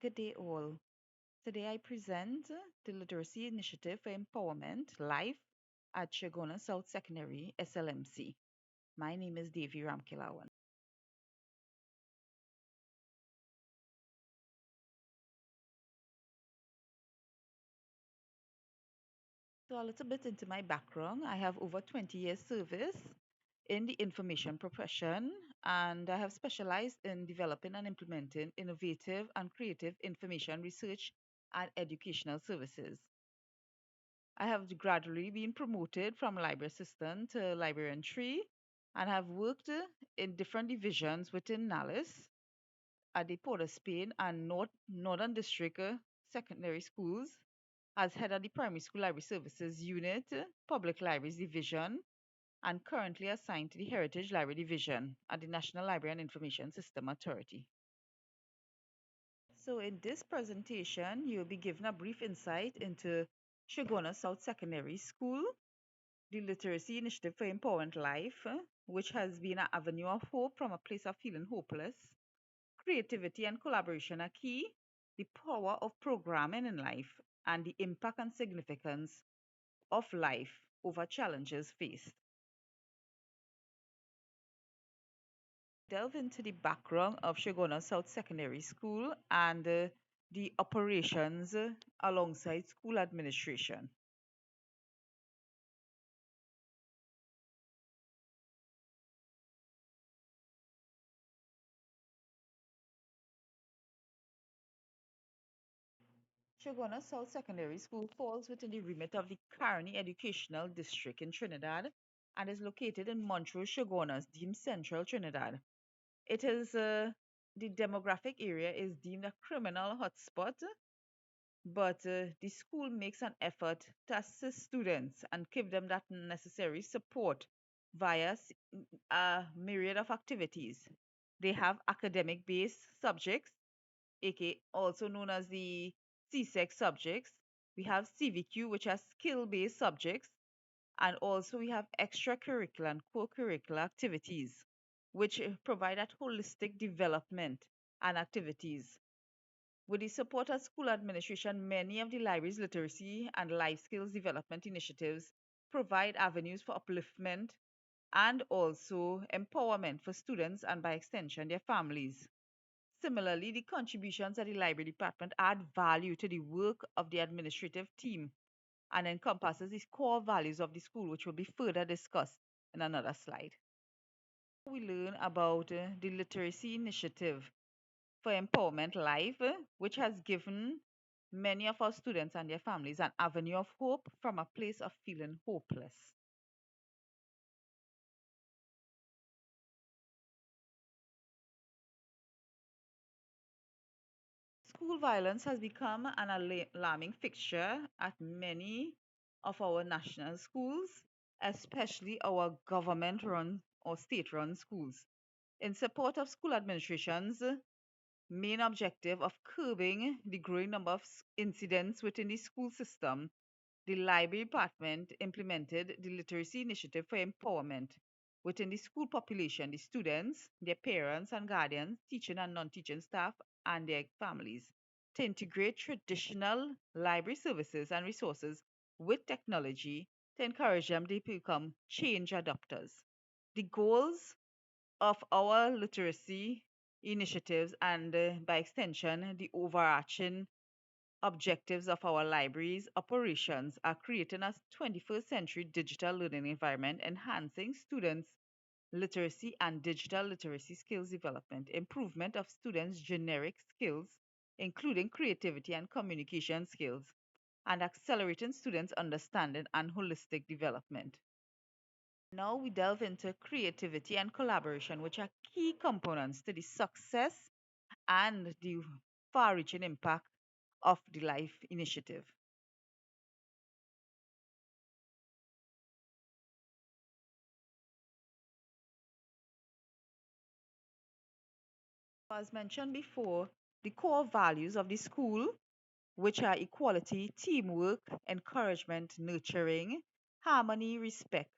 Good day, all. Today I present the Literacy Initiative for Empowerment Live at Chaguanas South Secondary, SLMC. My name is Davi Ramkallawan. So, a little bit into my background. I have over 20 years service in the information profession, and I have specialized in developing and implementing innovative and creative information research and educational services. I have gradually been promoted from library assistant to librarian 3 and have worked in different divisions within NALIS at the Port of Spain and Northern District Secondary Schools as head of the Primary School Library Services Unit, Public Libraries Division, and currently assigned to the Heritage Library Division at the National Library and Information System Authority. So in this presentation, you'll be given a brief insight into Shigona South Secondary School, the Literacy Initiative for Empowerment Life, which has been an avenue of hope from a place of feeling hopeless. Creativity and collaboration are key. The power of programming in life and the impact and significance of life over challenges faced. Delve into the background of Shigona South Secondary School and the operations alongside school administration. Chaguanas South Secondary School falls within the remit of the Carney Educational District in Trinidad and is located in Montrose, Chaguanas, deemed central Trinidad. It is the demographic area is deemed a criminal hotspot, but the school makes an effort to assist students and give them that necessary support via a myriad of activities. They have academic based subjects aka also known as the CSEC subjects. We have CVQ, which are skill-based subjects, and also we have extracurricular and co-curricular activities, which provide that holistic development and activities. With the support of school administration, many of the library's literacy and life skills development initiatives provide avenues for upliftment and also empowerment for students and by extension their families. Similarly, the contributions of the library department add value to the work of the administrative team and encompasses the core values of the school, which will be further discussed in another slide. We learn about the literacy initiative for empowerment live, which has given many of our students and their families an avenue of hope from a place of feeling hopeless. School violence has become an alarming fixture at many of our national schools, especially our government run or state run schools. In support of school administration's main objective of curbing the growing number of incidents within the school system, the library department implemented the literacy initiative for empowerment within the school population, the students, their parents and guardians, teaching and non-teaching staff, and their families, to integrate traditional library services and resources with technology to encourage them to become change adopters. The goals of our literacy initiatives and by extension the overarching objectives of our libraries operations are creating a 21st century digital learning environment, enhancing students' literacy and digital literacy skills development, improvement of students' generic skills, including creativity and communication skills, and accelerating students' understanding and holistic development. Now we delve into creativity and collaboration, which are key components to the success and the far reaching impact of the LIFE initiative. As mentioned before, the core values of the school, which are equality, teamwork, encouragement, nurturing, harmony, respect,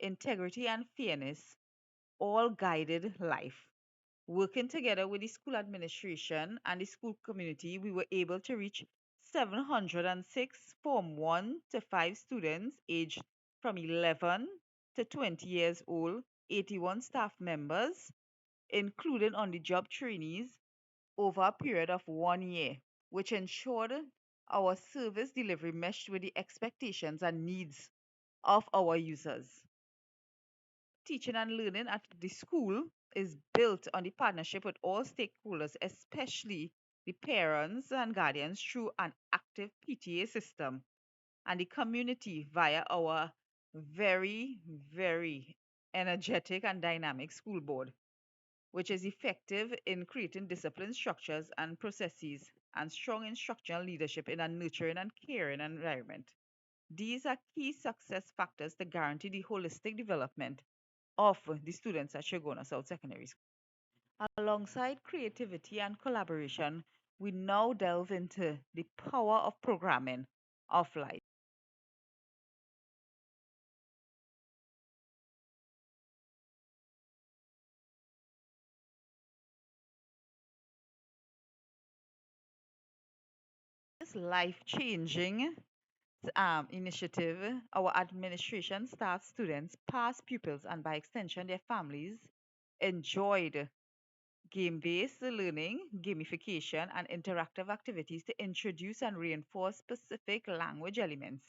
integrity, and fairness, all guided life. Working together with the school administration and the school community, we were able to reach 706 Form 1 to 5 students aged from 11 to 20 years old, 81 staff members, including on the job trainees, over a period of 1 year, which ensured our service delivery meshed with the expectations and needs of our users. Teaching and learning at the school is built on the partnership with all stakeholders, especially the parents and guardians, through an active PTA system and the community via our very, very energetic and dynamic school board, which is effective in creating discipline structures and processes and strong instructional leadership in a nurturing and caring environment. These are key success factors to guarantee the holistic development of the students at Chaguanas South Secondary School. Alongside creativity and collaboration, we now delve into the power of programming of life. This life-changing initiative, our administration, staff, students, past pupils, and by extension their families enjoyed game-based learning, gamification, and interactive activities to introduce and reinforce specific language elements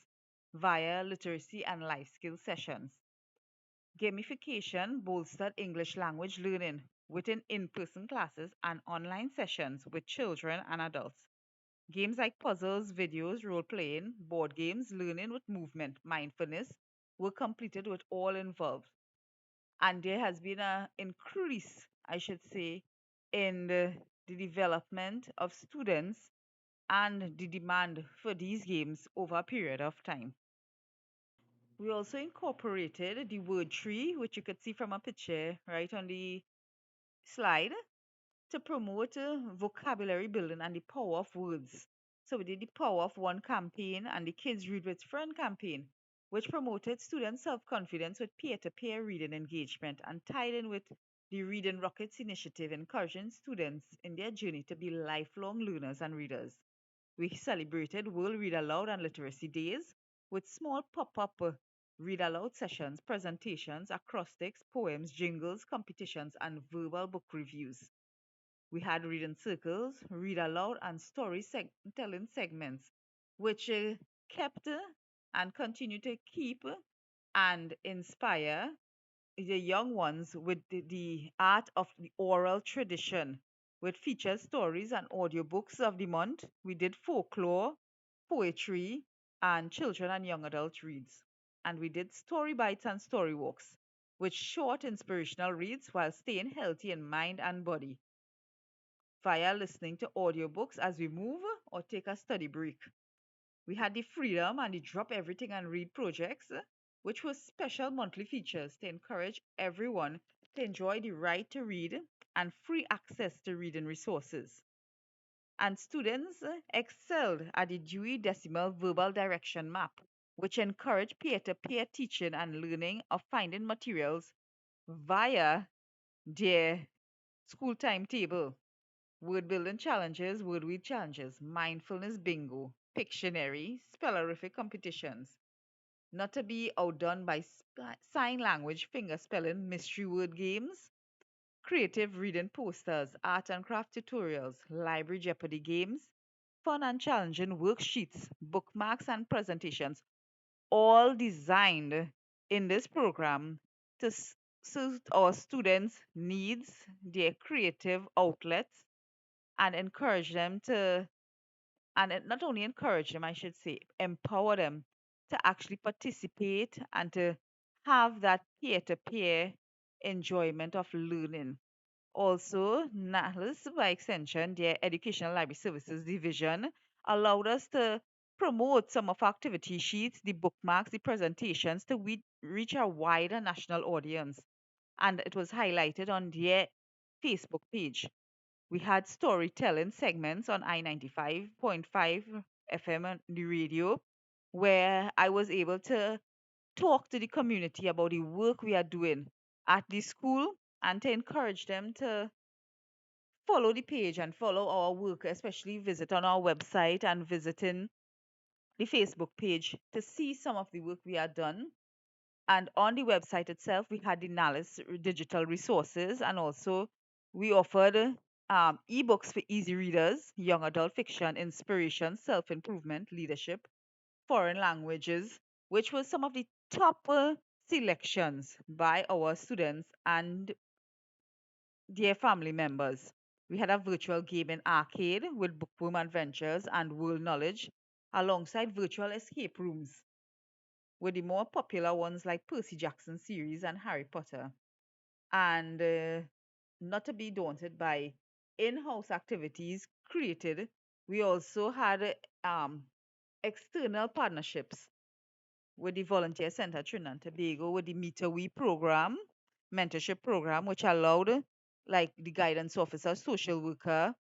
via literacy and life skill sessions. Gamification bolstered English language learning within in-person classes and online sessions with children and adults. Games like puzzles, videos, role-playing, board games, learning with movement, mindfulness were completed with all involved. And there has been an increase, I should say, in the development of students and the demand for these games over a period of time. We also incorporated the word tree, which you could see from a picture right on the slide, to promote vocabulary building and the power of words. So we did the Power of One campaign and the Kids Read with Friend campaign, which promoted student self-confidence with peer-to-peer reading engagement and tied in with the Reading Rockets initiative, encouraging students in their journey to be lifelong learners and readers. We celebrated World Read Aloud and Literacy Days with small pop-up read aloud sessions, presentations, acrostics, poems, jingles, competitions, and verbal book reviews. We had reading circles, read aloud, and telling segments, which kept and continue to keep and inspire the young ones with the art of the oral tradition, with featured stories and audiobooks of the month. We did folklore, poetry, and children and young adult reads. And we did story bites and story walks, with short inspirational reads while staying healthy in mind and body via listening to audiobooks as we move or take a study break. We had the Freedom and the Drop Everything and Read projects, which was special monthly features to encourage everyone to enjoy the right to read and free access to reading resources. And students excelled at the Dewey Decimal Verbal Direction Map, which encouraged peer to peer teaching and learning of finding materials via their school timetable. Word building challenges, word weed challenges, mindfulness bingo, Pictionary, spellerific competitions. Not to be outdone by sign language, finger spelling, mystery word games, creative reading posters, art and craft tutorials, library Jeopardy games, fun and challenging worksheets, bookmarks, and presentations, all designed in this program to suit our students' needs, their creative outlets, and encourage them to, and not only encourage them, I should say, empower them to actually participate and to have that peer to peer enjoyment of learning. Also, NALIS, by extension, their Educational Library Services Division, allowed us to promote some of our activity sheets, the bookmarks, the presentations to reach a wider national audience. And it was highlighted on their Facebook page. We had storytelling segments on I-95.5 FM on the radio, where I was able to talk to the community about the work we are doing at the school and to encourage them to follow the page and follow our work, especially visit on our website and visiting the Facebook page to see some of the work we had done. And on the website itself, we had the NALIS digital resources, and also we offered ebooks for easy readers, young adult fiction, inspiration, self improvement, leadership, foreign languages, which was some of the top selections by our students and their family members. We had a virtual gaming arcade with bookworm adventures and world knowledge, alongside virtual escape rooms with the more popular ones like Percy Jackson series and Harry Potter. And not to be daunted by in-house activities created, we also had um, external partnerships with the Volunteer Center Trinidad and Tobago with the Meter We program, mentorship program, which allowed like the guidance officer, social worker,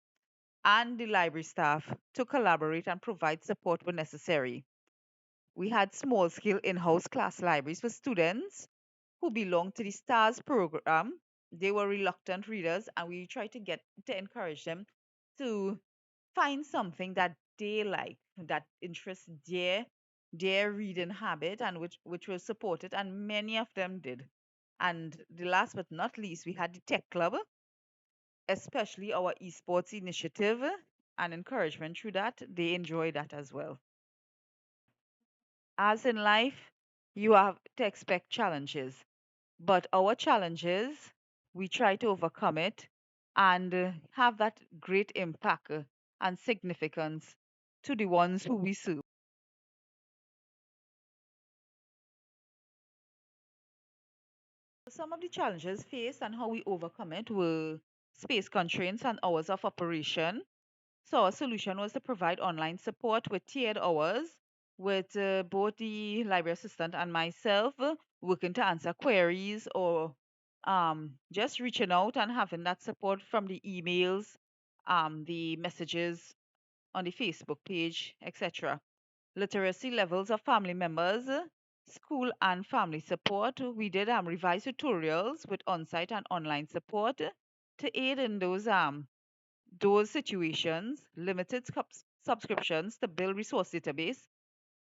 and the library staff to collaborate and provide support when necessary. We had small scale in house class libraries for students who belong to the STARS program. They were reluctant readers, and we tried to encourage them to find something that they like, that interests their reading habit, and which was supported, and many of them did. And the last but not least, we had the tech club, especially our esports initiative and encouragement through that. They enjoy that as well. As in life, you have to expect challenges, but our challenges, we try to overcome it and have that great impact and significance to the ones who we serve. Some of the challenges faced and how we overcome it were space constraints and hours of operation. So our solution was to provide online support with tiered hours, with both the library assistant and myself working to answer queries or just reaching out and having that support from the emails, the messages on the Facebook page, etc. Literacy levels of family members, school and family support. We did revise tutorials with on-site and online support to aid in those situations, limited subscriptions to build resource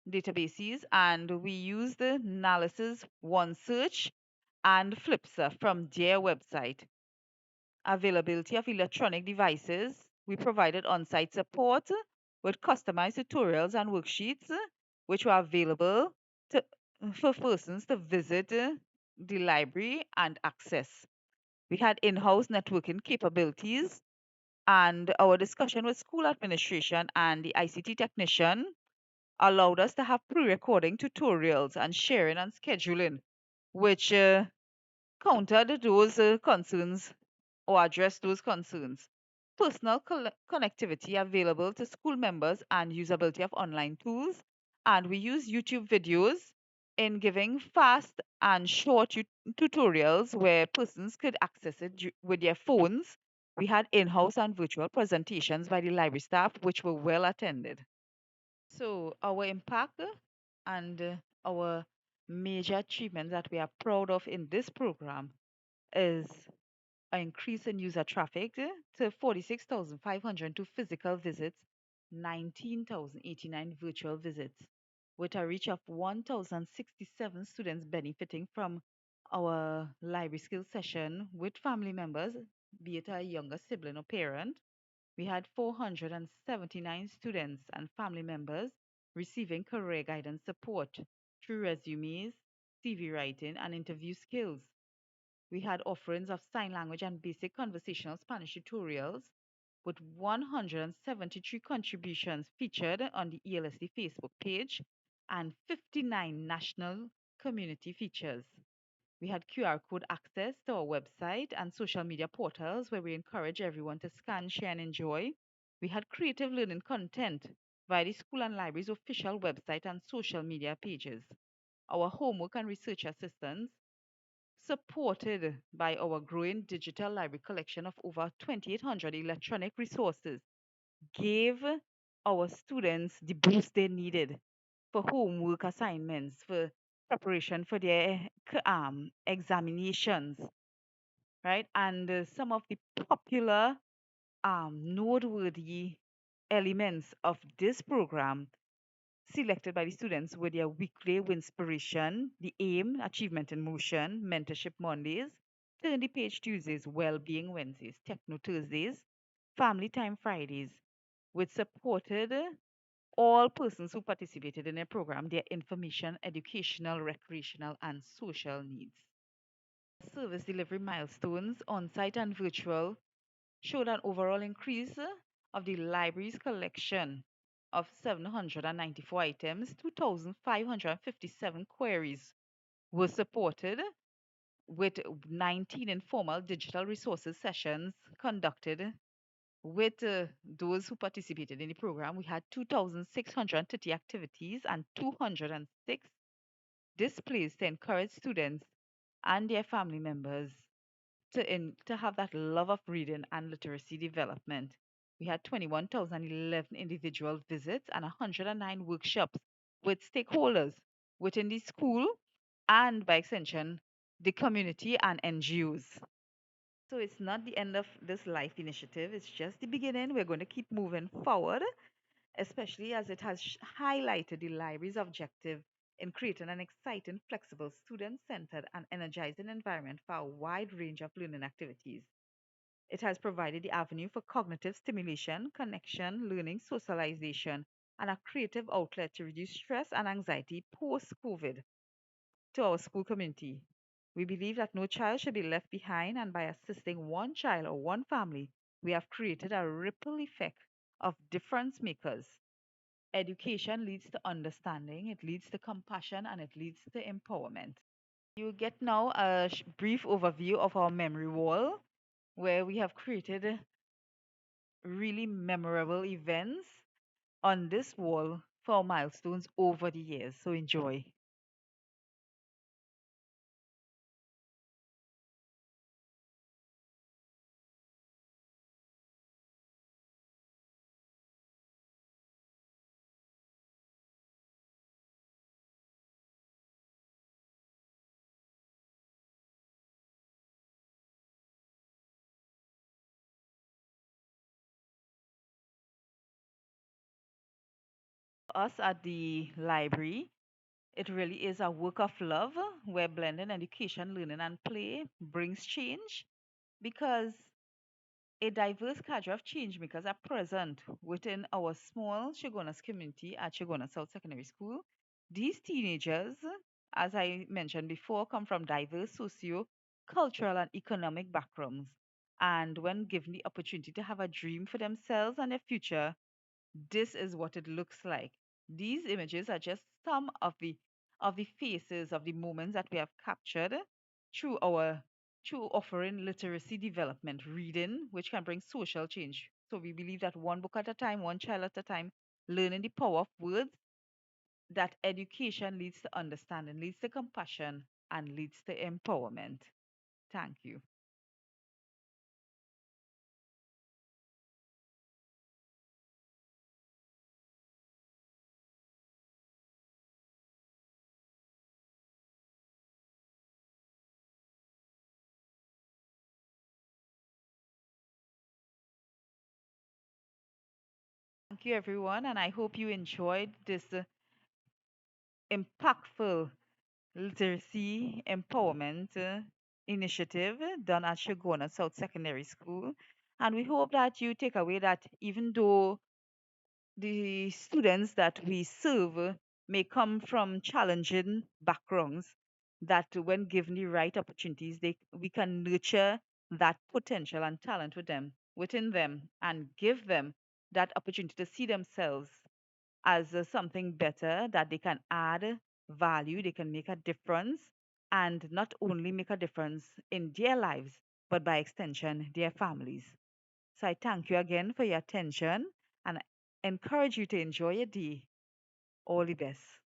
databases, and we used the analysis one search and Flipsa from their website. Availability of electronic devices. We provided on-site support with customized tutorials and worksheets which were available to, for persons to visit the library and access. We had in-house networking capabilities, and our discussion with school administration and the ICT technician allowed us to have pre-recording tutorials and sharing and scheduling, which countered those concerns or addressed those concerns. Personal connectivity available to school members and usability of online tools. And we use YouTube videos in giving fast and short tutorials where persons could access it with their phones. We had in house and virtual presentations by the library staff, which were well attended. So, our impact and our major achievements that we are proud of in this program is an increase in user traffic to 46,502 physical visits, 19,089 virtual visits, with a reach of 1,067 students benefiting from our library skills session with family members, be it a younger sibling or parent. We had 479 students and family members receiving career guidance support through resumes, CV writing, and interview skills. We had offerings of sign language and basic conversational Spanish tutorials with 173 contributions featured on the ELSC Facebook page and 59 national community features. We had QR code access to our website and social media portals where we encourage everyone to scan, share, and enjoy. We had creative learning content via the school and library's official website and social media pages. Our homework and research assistants, supported by our growing digital library collection of over 2,800 electronic resources, gave our students the boost they needed for homework assignments, for preparation for their examinations, right? And some of the popular noteworthy elements of this program selected by the students were their weekly inspiration, the aim, achievement in motion, mentorship Mondays, turn the page Tuesdays, well-being Wednesdays, techno Thursdays, family time Fridays, which supported all persons who participated in the program, their information, educational, recreational, and social needs. Service delivery milestones, on-site and virtual, showed an overall increase of the library's collection of 794 items. 2,557 queries were supported, with 19 informal digital resources sessions conducted with those who participated in the program. We had 2,630 activities and 206 displays to encourage students and their family members to have that love of reading and literacy development. We had 21,011 individual visits and 109 workshops with stakeholders within the school and, by extension, the community and NGOs. So it's not the end of this life initiative, it's just the beginning. We're going to keep moving forward, especially as it has highlighted the library's objective in creating an exciting, flexible, student centered, and energizing environment for a wide range of learning activities. It has provided the avenue for cognitive stimulation, connection, learning, socialization, and a creative outlet to reduce stress and anxiety post COVID to our school community. We believe that no child should be left behind, and by assisting one child or one family, we have created a ripple effect of difference makers. Education leads to understanding, it leads to compassion, and it leads to empowerment. You get now a brief overview of our memory wall, where we have created really memorable events on this wall for milestones over the years. So enjoy. Us at the library, it really is a work of love where blending education, learning, and play brings change because a diverse cadre of change makers are present within our small Chaguanas community at Chaguanas South Secondary School. These teenagers, as I mentioned before, come from diverse socio cultural and economic backgrounds. And when given the opportunity to have a dream for themselves and their future, this is what it looks like. These images are just some of the faces of the moments that we have captured through our through offering literacy development, reading, which can bring social change. So we believe that one book at a time, one child at a time, learning the power of words, that education leads to understanding, leads to compassion, and leads to empowerment. Thank you. Thank you, everyone, and I hope you enjoyed this impactful literacy empowerment initiative done at Shagona South Secondary School. And we hope that you take away that even though the students that we serve may come from challenging backgrounds, that when given the right opportunities, we can nurture that potential and talent within them and give them that opportunity to see themselves as something better that they can add value, they can make a difference, and not only make a difference in their lives, but by extension, their families. So I thank you again for your attention and encourage you to enjoy your day. All the best.